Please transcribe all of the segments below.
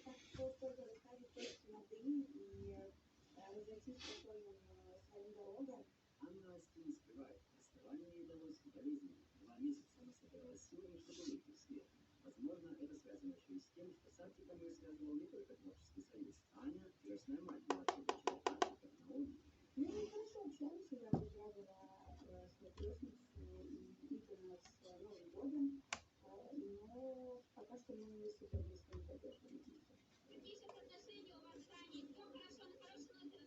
как только расставить точки над «и» и разойтись по своим дорогам. Анна Асти не скрывает, расставание ей далось болезненно. 2 месяца она собиралась силами, чтобы выйти в свет. Возможно, это связано еще и с тем, что с Артиком ее связывал не только творческий союз. Аня, крестная мать младшей дочери Артика, Наоми. Мы хорошо общаемся, я поздравила свою крестницу и Итана с Новым годом, но пока что мы не супер близко не поддерживаем. Какие сейчас отношения у вас с Аней? Все хорошо, на хорошей ноте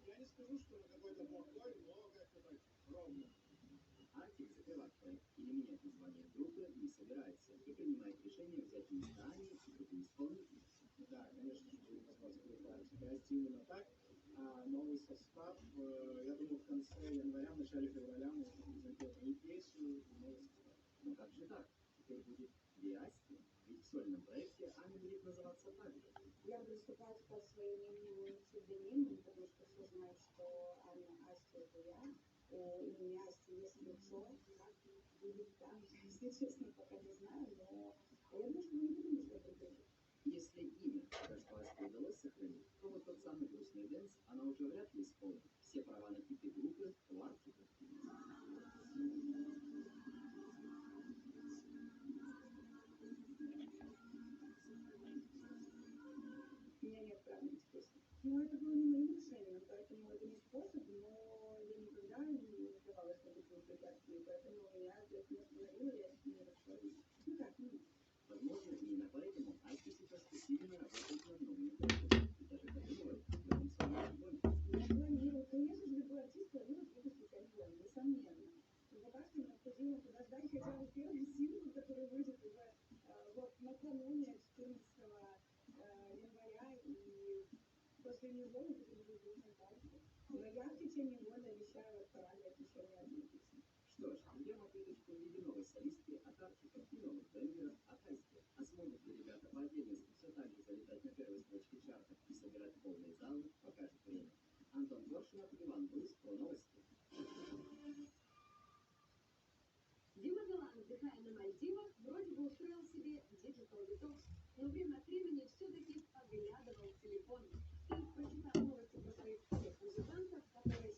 Я не скажу, что он какой-то плохой, но как-то так ровно. Артик закрывать проект или менять название группы не собирается и принимает решение взять вместо Ани другую исполнительницу. Да, конечно же, будет называться группа Артик и Асти именно так. А новый состав, я думаю, в конце января, в начале февраля мы уже презентуем и песню, и новый состав. Но как же так? Теперь будет две Асти? Ведь в сольном проекте Аня будет называться так же. Я буду выступать под своим именем и псевдонимом, потому что все знают, что Анна Асти — это я. У имени Асти есть лицо, как будет там, если честно, пока не знаю, но я думаю, что мы не будем ничего придумывать. Если имя каждого Асти удалось сохранить, то вот тот самый грустный дэнс она уже вряд ли исполнит. Все права на хиты группы у Артика. У меня нет права на эти песни. Но это было не моим решением, поэтому это не способ, но я никогда не вдавалась в такие препятствия, поэтому я это не остановила, я не расстроилась. Ну как, ну, Возможно, именно поэтому Асти сейчас усиленно работает над новыми проектами и даже подумывает о новом сольном альбоме. я планирую, конечно же, любой артист планирует выпустить альбом, несомненно. Но пока что необходимо подождать хотя бы первый сингл, который выйдет уже вот накануне 14 января, и после него мы будем уже думать дальше. Но я в течение года обещаю отправить еще не одну песню. Что ж, ждем ответочку в виде новой солистки от Артика и новых бенгеров от Асти. А смогут ли ребята по отдельности все так же залетать на первой строчке чартов и собирать полные залы, покажет время. Антон Горшинов, Иван Брус, про новости. Дима Билан, отдыхая на Мальдивах, вроде бы устроил себе диджитал детокс, но время от времени все-таки поглядывал в телефон и прочитал новости про своих всех музыкантов, которые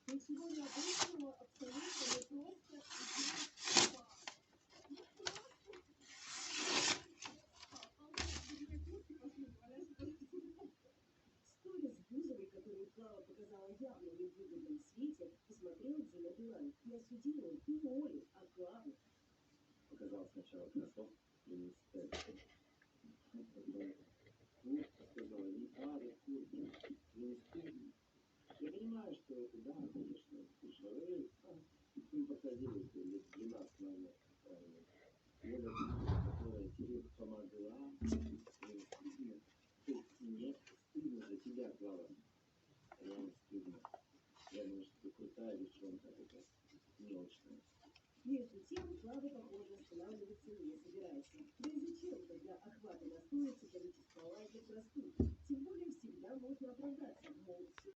Ничего необычного, абсолютно не просто. Сторис Бузовой, которую Клава показала явно в невыгодном свете, посмотрела Дима Билан и осудила не Олю, а Клаву. Показал сначала кроссовки и не степки. Куртка, сказала, не пары, куртки. Не стыдно. Я понимаю, что это, да, конечно, шары. Им подходили лет 12, наверное, правильно. Оля, которая тебе помогла, не стыдно. То есть нет, стыдно за тебя, Клава. Реально стыдно. Я думаю, что ты крутая девчонка, такая мелочная. Между тем, Клава, похоже, останавливаться не собирается. Да и зачем, когда охваты настроятся, количество лайков растут? Тем более всегда можно оправдаться, мол,